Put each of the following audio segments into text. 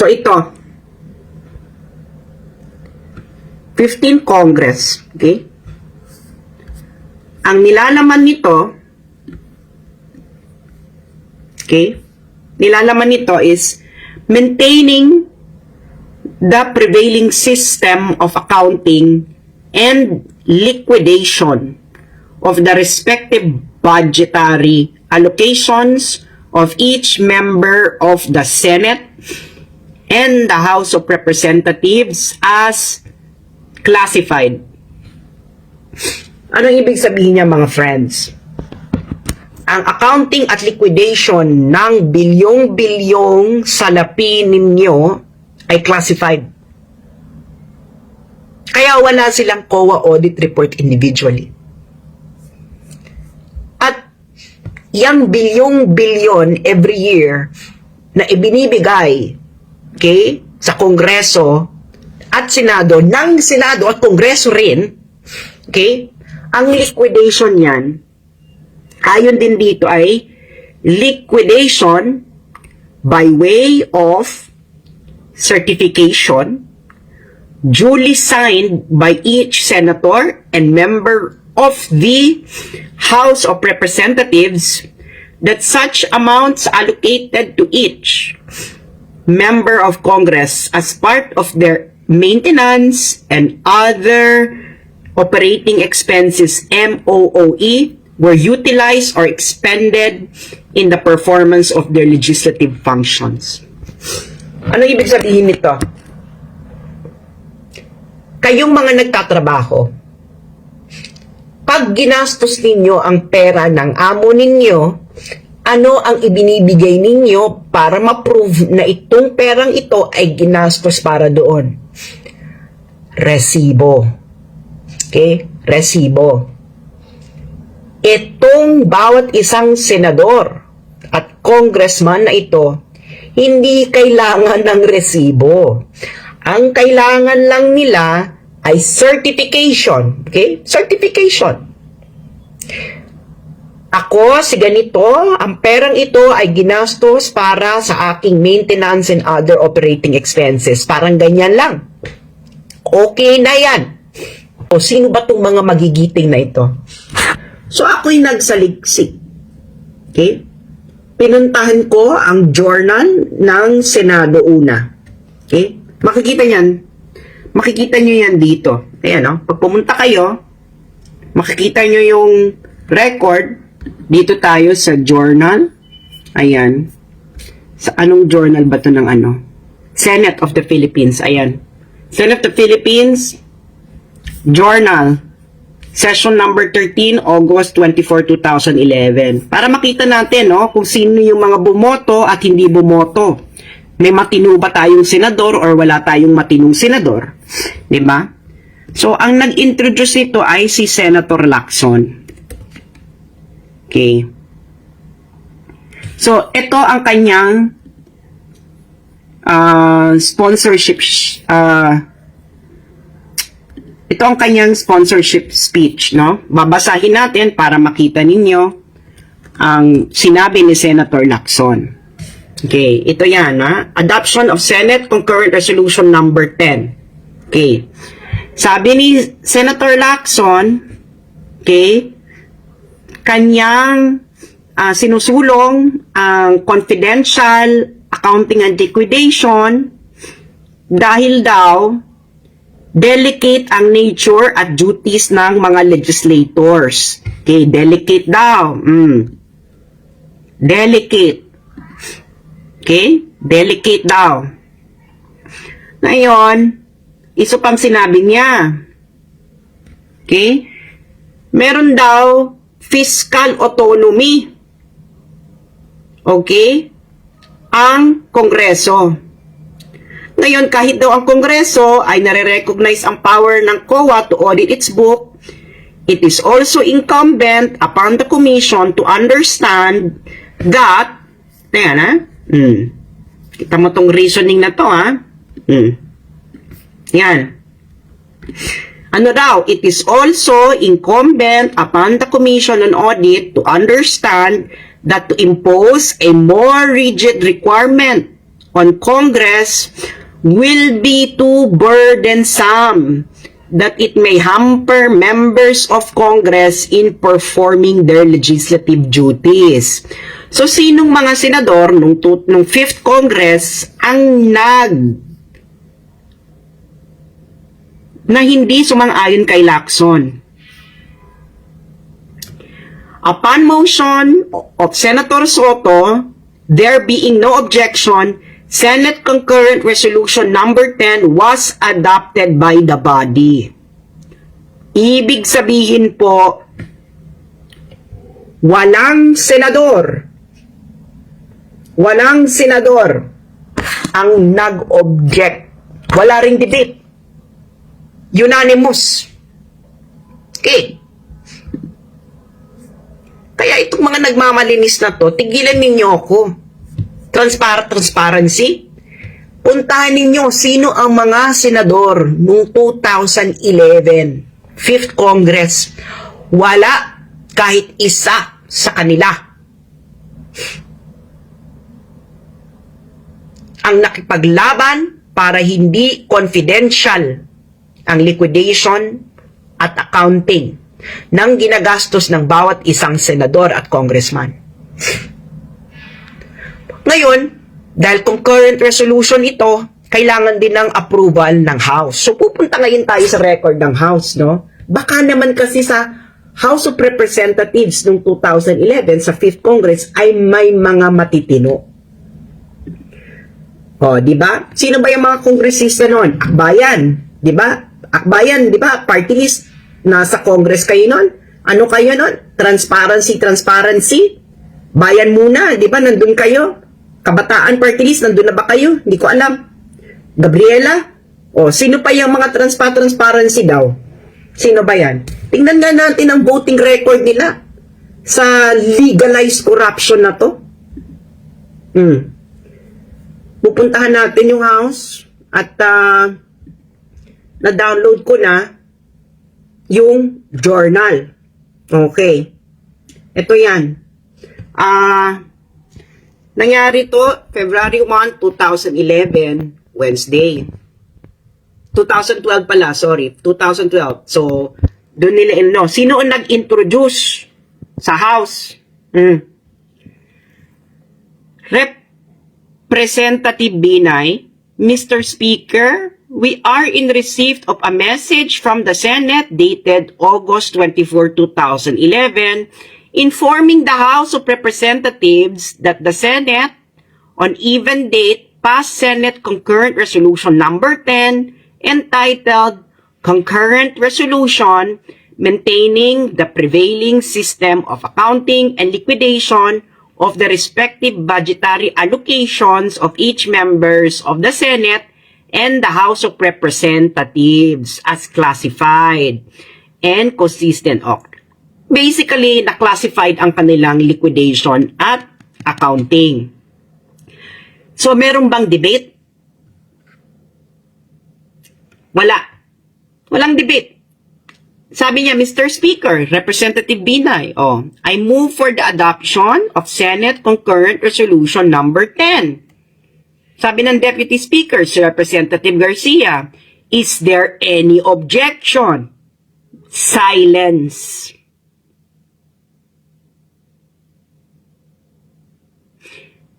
So ito, 15 Congress, okay? Ang nilalaman nito, okay? Nilalaman nito is maintaining the prevailing system of accounting and liquidation of the respective budgetary allocations of each member of the Senate and the House of Representatives as classified. Anong ibig sabihin niya, mga friends? Ang accounting at liquidation ng bilyong-bilyong salapi ninyo ay classified. Kaya wala silang COA audit report individually. At yung bilyong-bilyon every year na ibinibigay, okay, sa Kongreso at Senado, ng Senado at Kongreso rin, okay, ang liquidation yan, ayon din dito ay liquidation by way of certification duly signed by each senator and member of the House of Representatives that such amounts allocated to each member of Congress as part of their maintenance and other operating expenses MOOE were utilized or expended in the performance of their legislative functions. Ano ibig sabihin nito? Kayong mga nagtatrabaho, pag ginastos ninyo ang pera ng amo ninyo, ano ang ibinibigay ninyo para ma-prove na itong perang ito ay ginastos para doon? Resibo. Okay? Resibo. Itong bawat isang senador at congressman na ito, hindi kailangan ng resibo. Ang kailangan lang nila ay certification. Okay? Certification. Ako, si ganito, ang perang ito ay ginastos para sa aking maintenance and other operating expenses. Parang ganyan lang. Okay na yan. O sino ba itong mga magigiting na ito? So ako'y nagsaliksik. Okay? Pinuntahan ko ang journal ng Senado una. Okay? Makikita niyan. Makikita nyo yan dito. Ayan, no? Pag pumunta kayo, makikita nyo yung record. Dito tayo sa journal. Ayan. Sa anong journal ba ito ng ano? Senate of the Philippines. Ayan. Senate of the Philippines Journal. Session number 13, August 24, 2011. Para makita natin, no, kung sino yung mga bumoto at hindi bumoto. May matino ba tayong senador or wala tayong matinong senador? Diba? So, ang nag-introduce nito ay si Senator Lacson. Okay. So, ito ang kanyang sponsorship ito ang kanyang sponsorship speech, no? Babasahin natin para makita ninyo ang sinabi ni Senator Lacson. Okay, ito yan, ha? Adoption of Senate Concurrent Resolution number 10. Okay. Sabi ni Senator Lacson, okay, kanyang sinusulong ang confidential accounting and liquidation dahil daw delicate ang nature at duties ng mga legislators. Okay, delicate daw. Delicate. Okay? Delicate daw. Ngayon, isa pang sinabi niya. Okay? Meron daw fiscal autonomy. Okay? Ang Kongreso. Ngayon, kahit daw ang Kongreso ay nare-recognize ang power ng COA to audit its book, it is also incumbent upon the Commission to understand that, ayan ha, kita mo tong reasoning na to ha, yan, ano daw, it is also incumbent upon the Commission on Audit to understand that to impose a more rigid requirement on Congress will be too burdensome that it may hamper members of Congress in performing their legislative duties. So, sinong mga senador nung 5th Congress ang na hindi sumang-ayon kay Lacson? Upon motion of Senator Soto, there being no objection, Senate Concurrent Resolution number 10 was adopted by the body. Ibig sabihin po, walang senador ang nag-object. Wala ring debate. Unanimous. Okay. Kaya itong mga nagmamalinis na to, tigilan ninyo ako. Transparency. Puntahan ninyo sino ang mga senador noong 2011, 5th Congress. Wala kahit isa sa kanila ang nakipaglaban para hindi confidential ang liquidation at accounting ng ginagastos ng bawat isang senador at congressman. Ngayon, dahil concurrent resolution ito, kailangan din ng approval ng House. So, pupunta ngayon tayo sa record ng House, no? Baka naman kasi sa House of Representatives noong 2011, sa 5th Congress, ay may mga matitino. O, di ba? Sino ba yung mga kongresista noon? Akbayan, di ba? Akbayan, di ba? Party list. Nasa Congress kayo noon. Ano kayo noon? Transparency. Bayan muna, di ba? Nandun kayo. Kabataan Party list, nandun na ba kayo? Hindi ko alam. Gabriela? O, sino pa yung mga transparency daw? Sino ba yan? Tingnan nga natin ang voting record nila sa legalized corruption na to. Pupuntahan natin yung House at na-download ko na yung journal. Okay. Ito yan. Nangyari to February 1, 2011, Wednesday. 2012 pala, sorry. 2012. So, doon nila, sino ang nag-introduce sa House? Representative Binay, Mr. Speaker, we are in receipt of a message from the Senate dated August 24, 2011, informing the House of Representatives that the Senate, on even date, passed Senate Concurrent Resolution number 10, entitled Concurrent Resolution Maintaining the Prevailing System of Accounting and Liquidation of the respective budgetary allocations of each members of the Senate and the House of Representatives as classified and consistent of. Basically, na-classified ang kanilang liquidation at accounting. So, meron bang debate? Wala. Walang debate. Sabi niya, Mr. Speaker, Representative Binay, I move for the adoption of Senate Concurrent Resolution number 10. Sabi ng Deputy Speaker, si Representative Garcia, is there any objection? Silence.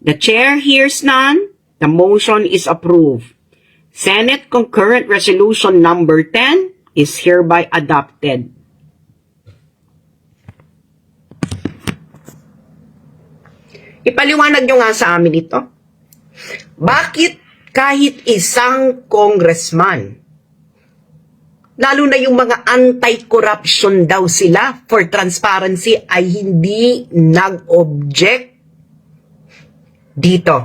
The chair hears none. The motion is approved. Senate Concurrent Resolution number 10 is hereby adopted. Ipaliwanag nyo nga sa amin ito. Bakit kahit isang congressman, lalo na yung mga anti-corruption daw sila for transparency, ay hindi nag-object dito?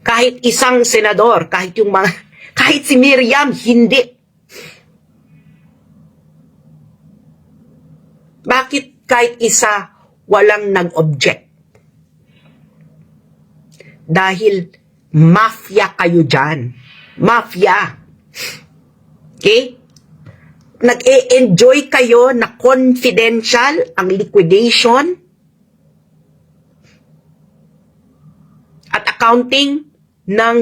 Kahit isang senador, kahit si Miriam, hindi. Bakit kahit isa walang nag-object? Dahil mafia kayo dyan. Mafia. Okay? Nag-e-enjoy kayo na confidential ang liquidation at accounting ng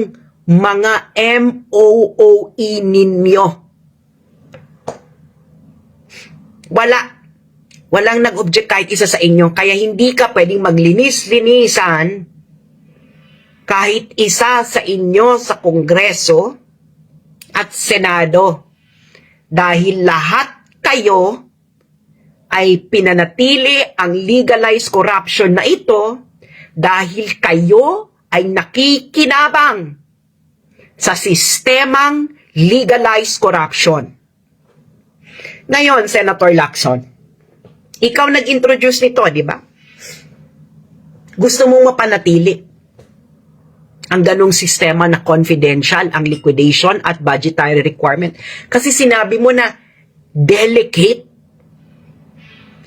mga MOOE ninyo. Walang nag-object kahit isa sa inyo. Kaya hindi ka pwedeng maglinis-linisan kahit isa sa inyo sa Kongreso at Senado. Dahil lahat kayo ay pinanatili ang legalized corruption na ito dahil kayo ay nakikinabang sa sistemang legalized corruption. Ngayon, Senator Lacson, ikaw nag-introduce nito, di ba? Gusto mong mapanatili ang ganong sistema na confidential, ang liquidation at budgetary requirement. Kasi sinabi mo na delicate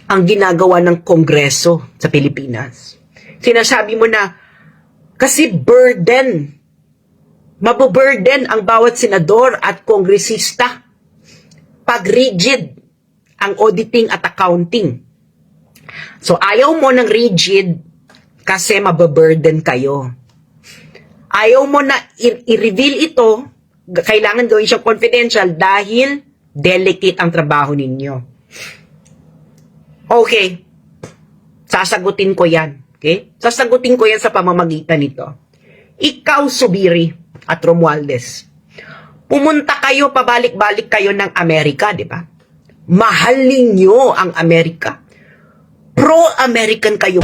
ang ginagawa ng Kongreso sa Pilipinas. Sinasabi mo na kasi mabuburden ang bawat senador at kongresista pag rigid ang auditing at accounting. So ayaw mo ng rigid kasi mabuburden kayo. Ayaw mo na i-reveal ito, kailangan gawin siya confidential dahil delicate ang trabaho ninyo. Okay, sasagutin ko yan. Okay? Sasagutin ko yan sa pamamagitan nito. Ikaw, Subiri at Romualdez, pumunta kayo, pabalik-balik kayo ng Amerika, di ba? Mahal ninyo ang Amerika. Pro-American kayo.